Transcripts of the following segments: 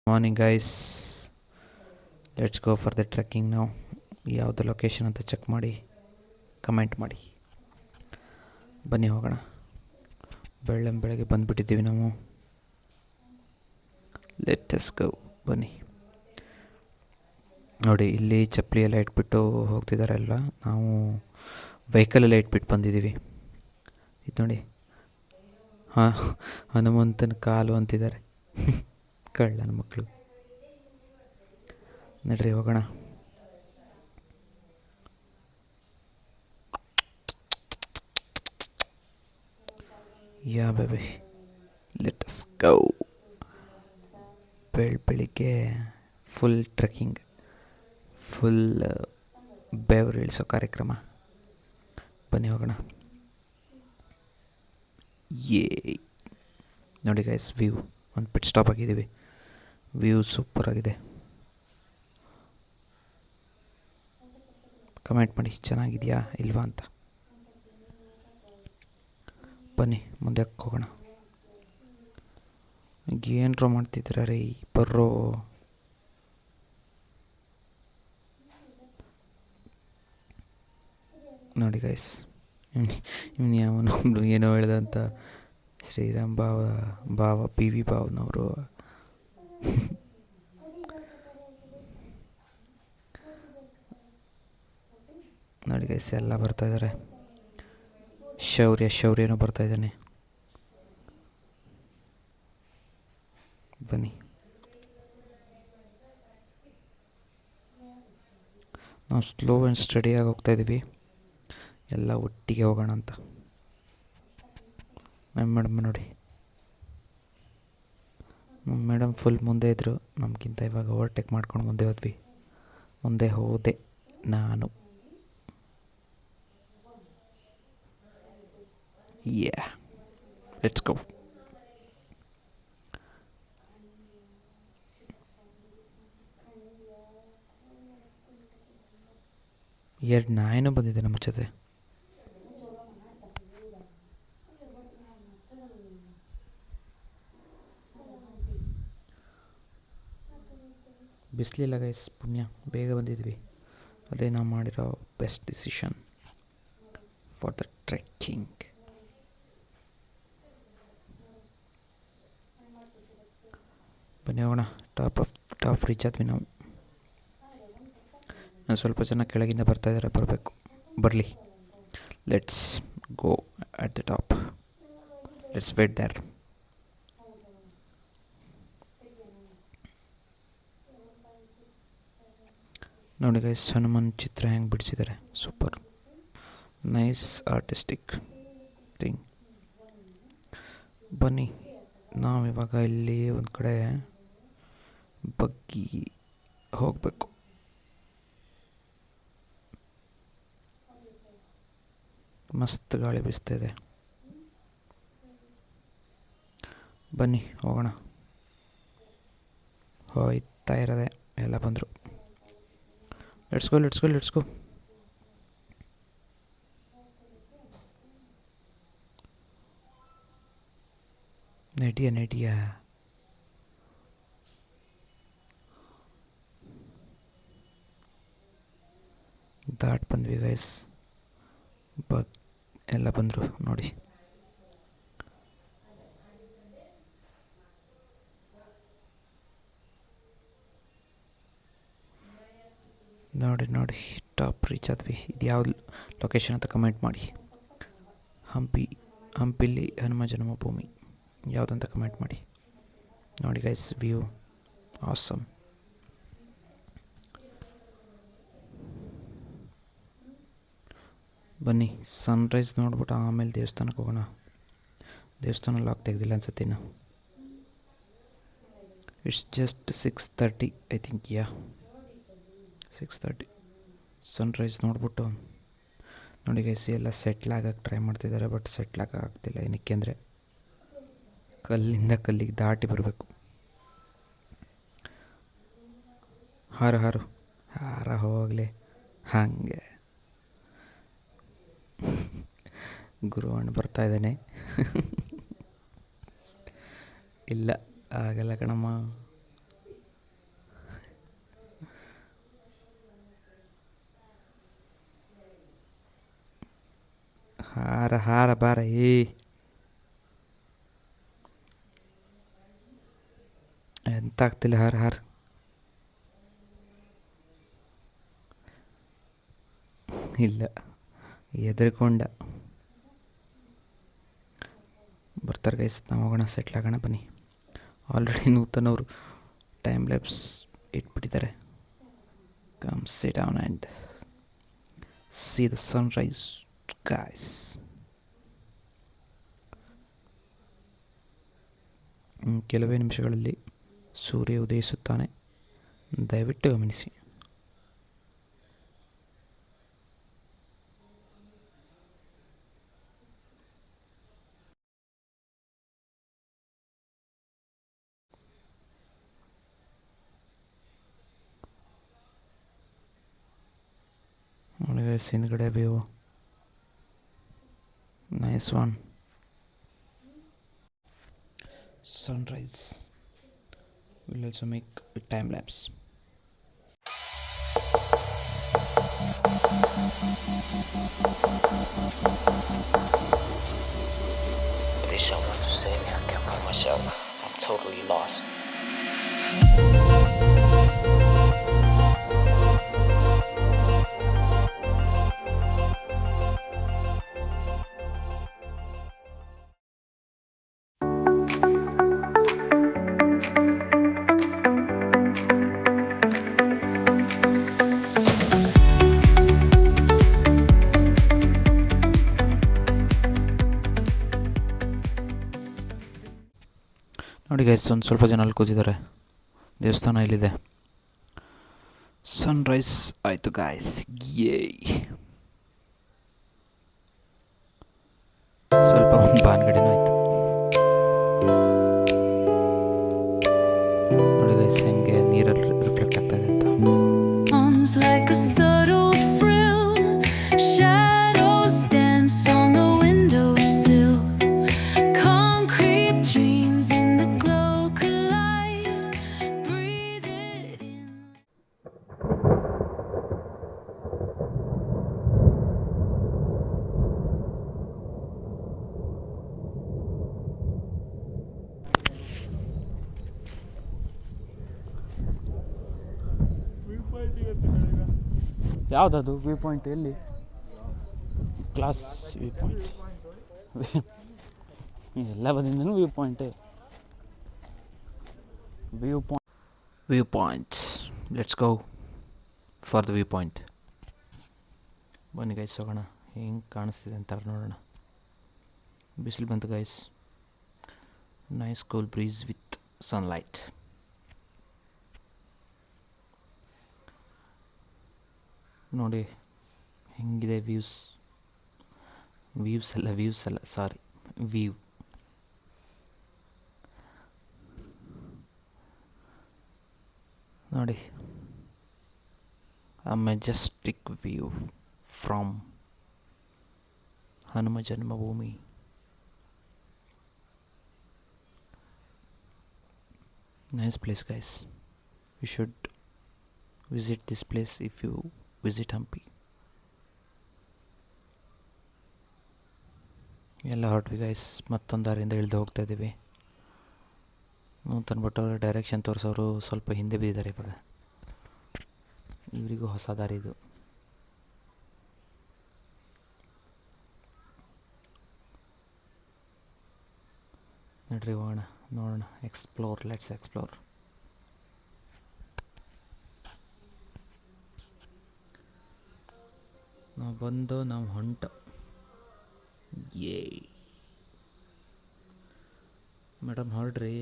Morning guys, let's go for the trekking ನಾವು. ಯಾವುದು location ಅಂತ ಚೆಕ್ ಮಾಡಿ ಕಮೆಂಟ್ ಮಾಡಿ. ಬನ್ನಿ ಹೋಗೋಣ. ಬೆಳಗ್ಗೆ ಬಂದುಬಿಟ್ಟಿದ್ದೀವಿ ನಾವು. Let's go. ಬನ್ನಿ. ನೋಡಿ, ಇಲ್ಲಿ ಚಪ್ಪಲಿ ಎಲ್ಲ ಇಟ್ಬಿಟ್ಟು ಹೋಗ್ತಿದ್ದಾರಲ್ಲ, ನಾವು ವೆಹಿಕಲೆಲ್ಲ ಇಟ್ಬಿಟ್ಟು ಬಂದಿದ್ದೀವಿ. ಇದು ನೋಡಿ, ಹಾಂ, ಹನುಮಂತನ ಕಾಲು ಅಂತಿದ್ದಾರೆ ಕಳ್ಳನ ಮಕ್ಕಳು. ನಡ್ರಿ ಹೋಗೋಣ. ಯಾ ಬೇಬಿ, ಲೆಟ್ಸ್ ಗೋ. ಬೆಳಿಗ್ಗೆ ಫುಲ್ ಟ್ರೆಕ್ಕಿಂಗ್, ಫುಲ್ ಬೆವರು ಇಳಿಸೋ ಕಾರ್ಯಕ್ರಮ. ಬನ್ನಿ ಹೋಗೋಣ. ನೋಡಿ ಗೈಸ್, ವ್ಯೂ ಒಂದು ಪಿಟ್ ಸ್ಟಾಪ್ ಆಗಿದ್ದೀವಿ. ವ್ಯೂ ಸೂಪರ್ ಆಗಿದೆ. ಕಮೆಂಟ್ ಮಾಡಿ ಚೆನ್ನಾಗಿದೆಯಾ ಇಲ್ವಾ ಅಂತ. ಬನ್ನಿ ಮುಂದೆ ಹೋಗೋಣ. ಏನರ ಮಾಡ್ತಿದ್ದೀರ ರೀ, ಬರ್ರೋ. ನೋಡಿ ಗೈಸ್, ಇವ್ನು ಯಾವನೊಬ್ರು ಏನೋ ಹೇಳ್ದಂತ ಶ್ರೀರಾಮ್ ಭಾವ ಪಿ ವಿ ಭಾವನವರು. ನೋಡಿ ಗೈಸ್, ಎಲ್ಲ ಬರ್ತಾಯಿದ್ದಾರೆ. ಶೌರ್ಯನೂ ಬರ್ತಾಯಿದ್ದಾನೆ. ಬನ್ನಿ. ನಾವು ಸ್ಲೋ ಆ್ಯಂಡ್ ಸ್ಟಡಿಯಾಗಿ ಹೋಗ್ತಾಯಿದ್ದೀವಿ, ಎಲ್ಲ ಒಟ್ಟಿಗೆ ಹೋಗೋಣ ಅಂತ. ಮೇಡಮ್ ನೋಡಿ, ಮೇಡಮ್ ಫುಲ್ ಮುಂದೆ ಇದ್ದರು ನಮಗಿಂತ. ಇವಾಗ ಓವರ್ಟೇಕ್ ಮಾಡ್ಕೊಂಡು ಮುಂದೆ ಹೋದೆ ನಾನು. Let's go. ಎರಡು ನಾಯಿನೂ ಬಂದಿದೆ ನಮ್ಮ ಜೊತೆ. ಬಿಸಿಲಿಲ್ಲ ಗೈಸ್, ಪುಣ್ಯ ಬೇಗ ಬಂದಿದ್ವಿ. ಅದೇ ನಾವು ಮಾಡಿರೋ best decision for the trekking. ಬನ್ನಿ ಹೋಗೋಣ. ಟಾಪ್ ರೀಚ್ ಆದ್ವಿ ನಾವು. ಸ್ವಲ್ಪ ಜನ ಕೆಳಗಿಂದ ಬರ್ತಾಯಿದ್ದಾರೆ, ಬರಲಿ. Let's go at the top. Let's wait there. ನೋಡಿ ಗೈಸ್, ಹನುಮನ್ ಚಿತ್ರ ಹೆಂಗೆ ಬಿಡಿಸಿದ್ದಾರೆ, ಸೂಪರ್ ನೈಸ್ ಆರ್ಟಿಸ್ಟಿಕ್ ಥಿಂಗ್. ಬನ್ನಿ, ನಾವಿವಾಗ ಇಲ್ಲಿ ಒಂದು ಕಡೆ ಬಗ್ಗಿ ಹೋಗಬೇಕು. ಮಸ್ತ್ ಗಾಳಿ ಬೀಸ್ತಾಯಿದೆ. ಬನ್ನಿ ಹೋಗೋಣ. ಹೋಯ್ತಾ ಇರೋದೆ, ಎಲ್ಲ ಬಂದರು. Let's go. ನಟಿಯ ದಾಟ್ ಬಂದ್ವಿ ಗೈಸ್. ಎಲ್ಲ ಬಂದರು ನೋಡಿ. ನೋಡಿ ಟಾಪ್ ರೀಚ್ ಆದ್ವಿ. ಇದು ಯಾವ ಲೊಕೇಶನ್ ಅಂತ ಕಮೆಂಟ್ ಮಾಡಿ. ಹಂಪಿಲಿ ಹನುಮ ಜನ್ಮಭೂಮಿ ಯಾವುದಂತ ಕಮೆಂಟ್ ಮಾಡಿ. ನೋಡಿ ಗೈಸ್, ವ್ಯೂ ಆಸಮ್. ಬನ್ನಿ, ಸನ್ರೈಸ್ ನೋಡ್ಬಿಟ್ಟು ಆಮೇಲೆ ದೇವಸ್ಥಾನಕ್ಕೆ ಹೋಗೋಣ. ದೇವಸ್ಥಾನ ಲಾಕ್ ತೆಗೆದಿಲ್ಲ ಅನ್ಸುತ್ತೆ ಇನ್ನು. It's just 6:30 I think. 6:30 Sunrise ನೋಡ್ಬಿಟ್ಟು. ನೋಡಿ ಗೈಸ್, ಎಲ್ಲ ಸೆಟ್ಲಾಗಕ್ಕೆ ಟ್ರೈ ಮಾಡ್ತಿದ್ದಾರೆ, ಬಟ್ ಸೆಟ್ಲಾಗಕ್ಕಾಗ್ತಿಲ್ಲ. ಏನಕ್ಕೆ ಅಂದರೆ ಕಲ್ಲಿಂದ ಕಲ್ಲಿಗೆ ದಾಟಿ ಬರಬೇಕು. ಹಾರ ಹೋಗಲಿ ಹಾಗೆ. ಗುರುವಣ್ಣ ಬರ್ತಾಯಿದ್ದಾನೆ. ಇಲ್ಲ ಆಗಲ್ಲ ಕಣಮ್ಮ. ಹಾರ ಹಾರ ಬಾರ ಎಂತ ಆಗ್ತಿಲ್ಲ, ಹಾರ ಹಾರ. ಇಲ್ಲ, ಎದ್ರಕೊಂಡ ಬರ್ತಾರೆ ಗೈಸ್. ನಾವು ಹೋಗೋಣ, ಸೆಟ್ಲ್ ಆಗೋಣ ಬನ್ನಿ. ಆಲ್ರೆಡಿ ನೂತನವರು ಟೈಮ್ ಲ್ಯಾಬ್ಸ್ ಇಟ್ಬಿಟ್ಟಿದ್ದಾರೆ. Come sit down and see the sunrise guys. ಕೆಲವೇ ನಿಮಿಷಗಳಲ್ಲಿ ಸೂರ್ಯ ಉದಯಿಸುತ್ತಾನೆ, ದಯವಿಟ್ಟು ಗಮನಿಸಿ. ಹಿಂದ್ಗಡೆ view nice one. Sunrise will also make a time lapse. There's someone to save me. I can't find myself. I'm totally lost. ನೋಡಿ guys, ಒಂದು ಸ್ವಲ್ಪ ಜನ ಅಲ್ಲಿ ಕೂತಿದ್ದಾರೆ. ದೇವಸ್ಥಾನ ಇಲ್ಲಿದೆ. ಸನ್ರೈಸ್ ಆಯಿತು ಗಾಯ್ಸ್. ಸ್ವಲ್ಪ ಒಂದು ಬಾನ್ಗಡೆನೂ ಆಯಿತು. ನೋಡಿ ಗೈಸ್, ಹೆಂಗೆ ನೀರಲ್ಲಿ ರಿಫ್ಲೆಕ್ಟ್ ಆಗ್ತಾ ಇದೆ ಅಂತ. ಯಾವುದದು ವ್ಯೂ ಪಾಯಿಂಟ್? ಎಲ್ಲಿ? Class view point. ಎಲ್ಲ ಬದಿಯಿಂದನೂ ವ್ಯೂ ಪಾಯಿಂಟೇ. View point. Let's go for the view point. ಬನ್ನಿ ಗೈಸ್, ಹೋಗೋಣ. ಹೆಂಗೆ ಕಾಣಿಸ್ತಿದೆ ಅಂತ ನೋಡೋಣ. ಬಿಸಿಲು ಬಂತು guys. Nice cool breeze with sunlight. ನೋಡಿ ಹೆಂಗಿದೆ ವ್ಯೂಸ್ ಅಲ್ಲ ಸಾರಿ, ವ್ಯೂ. ನೋಡಿ, a majestic view from Hanuma Janmabhoomi. Nice place guys. You should visit this place if you visit Hampi. ಎಲ್ಲ ಹೊರಟ್ವಿ ಗೈಸ್. ಮತ್ತೊಂದು ದಾರಿಯಿಂದ ಇಳಿದು ಹೋಗ್ತಾ ಇದ್ದೀವಿ. ತಂದ್ಬಿಟ್ಟು ಅವರು ಡೈರೆಕ್ಷನ್ ತೋರಿಸೋರು ಸ್ವಲ್ಪ ಹಿಂದೆ ಬಿದ್ದಿದ್ದಾರೆ. ಇವಾಗ ಇವರಿಗೂ ಹೊಸ ದಾರಿ ಇದು. ನಡ್ರಿ ಹೋಗೋಣ, ನೋಡೋಣ. Let's explore. ನಾವು ಹೊಂಟ. ಮೇಡಮ್ ಹೊರಡ್ರಿ.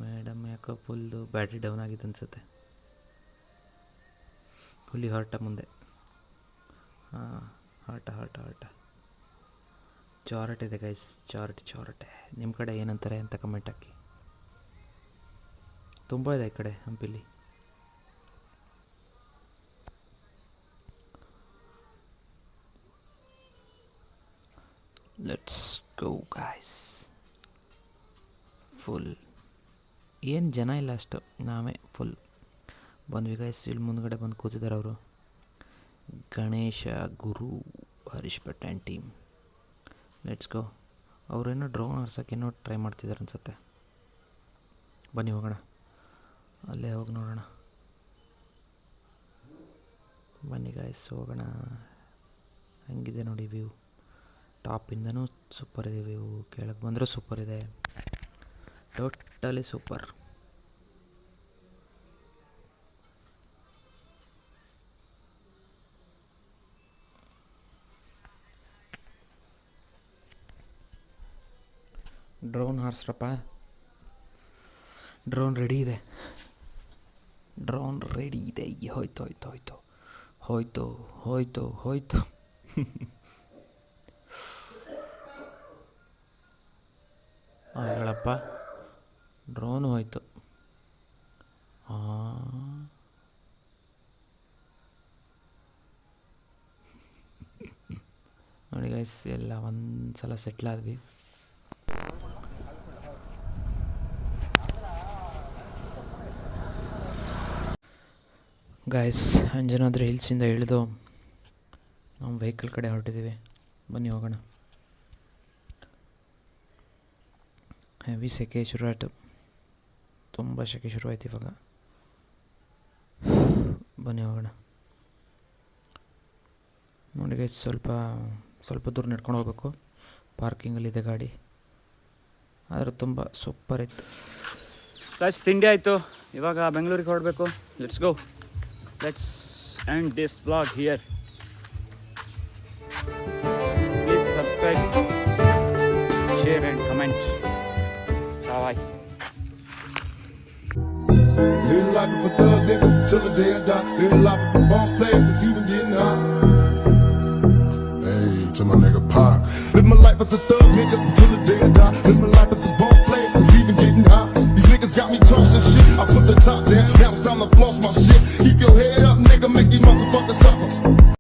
ಮೇಡಮ್ ಯಾಕೋ ಫುಲ್ದು ಬ್ಯಾಟ್ರಿ ಡೌನ್ ಆಗಿದೆ ಅನಿಸುತ್ತೆ. ಹುಲಿ ಹೊರಟ ಮುಂದೆ. ಹೊರಟ. ಚಾರ್ಟ್ ಇದೆ ಗೈಸ್, ಚಾರ್ಟ್. ನಿಮ್ಮ ಕಡೆ ಏನಂತಾರೆ ಅಂತ ಕಮೆಂಟ್ ಹಾಕಿ. ತುಂಬ ಇದೆ ಈ ಕಡೆ ಹಂಪಿಲಿ. Let's go guys. ಫುಲ್ ಏನು ಜನ ಇಲ್ಲ, ಅಷ್ಟು ನಾವೇ ಫುಲ್ ಬಂದ್ವಿ ಗೈಸ್. ಇಲ್ಲಿ ಮುಂದ್ಗಡೆ ಬಂದು ಕೂತಿದ್ದಾರೆ ಅವರು. Ganesha Guru Harish Bhat and team. Let's go. ಅವರೇನೋ ಡ್ರೋನ್ ಹಾರ್ಸೋಕ್ಕೇನೋ ಟ್ರೈ ಮಾಡ್ತಿದ್ದಾರೆ ಅನ್ಸುತ್ತೆ. ಬನ್ನಿ ಹೋಗೋಣ, ಅಲ್ಲೇ ಹೋಗಿ ನೋಡೋಣ. ಬನ್ನಿ ಗಾಯ್ಸ್ ಹೋಗೋಣ. ಹೆಂಗಿದೆ ನೋಡಿ ವ್ಯೂ. ಟಾಪಿಂದನೂ ಸೂಪರ್ ಇದೆ ವ್ಯೂ, ಕೆಳಗೆ ಬಂದರೂ ಸೂಪರ್ ಇದೆ, ಟೋಟಲಿ ಸೂಪರ್. ಡ್ರೋನ್ ಹಾರಿಸ್ರಪ್ಪ. ಡ್ರೋನ್ ರೆಡಿ ಇದೆ, ಡ್ರೋನ್ ರೆಡಿ ಇದೆ. ಹೋಯ್ತು ಹೋಯ್ತು ಹೋಯ್ತು ಹೋಯ್ತು ಹೋಯ್ತು ಹೋಯ್ತು. ಹೇಳಪ್ಪ, ಡ್ರೋನ್ ಹೋಯ್ತು. ನೋಡಿ ಗೈಸ್, ಎಲ್ಲ ಒಂದು ಸಲ ಸೆಟ್ಲ್ ಆದ್ವಿ. ಗಾಯ್ಸ್, ಅಂಜನಾದ್ರಿ ಹಿಲ್ಸಿಂದ ಇಳಿದು ನಾವು ವೆಹಿಕಲ್ ಕಡೆ ಹೊರಟಿದ್ದೀವಿ. ಬನ್ನಿ ಹೋಗೋಣ. ಹೆವಿ ಸೆಕೆ ಶುರುವಾಯಿತು, ತುಂಬ ಸೆಕೆ ಶುರುವಾಯ್ತು ಇವಾಗ. ಬನ್ನಿ ಹೋಗೋಣ. ನೋಡಿ ಗೈಸ್, ಸ್ವಲ್ಪ ದೂರ ನಡ್ಕೊಂಡು ಹೋಗ್ಬೇಕು. ಪಾರ್ಕಿಂಗಲ್ಲಿದೆ ಗಾಡಿ, ಆದರೆ ತುಂಬ ಸೂಪರ್ ಇತ್ತು. ಗೈಸ್, ತಿಂಡಿ ಆಯಿತು, ಇವಾಗ ಬೆಂಗಳೂರಿಗೆ ಹೊರಡಬೇಕು. Let's go. Let's end this vlog here. Please subscribe, share and comment. Bye. Live life of a thug nigga till the day I die. Live life of a boss player, it's even getting hot. Hey, to my nigga Pac. Live my life as a thug nigga till the day I die. Live my life as a boss player, it's even getting hot. These niggas got me tossing shit. I put the top down, now it's time to floss my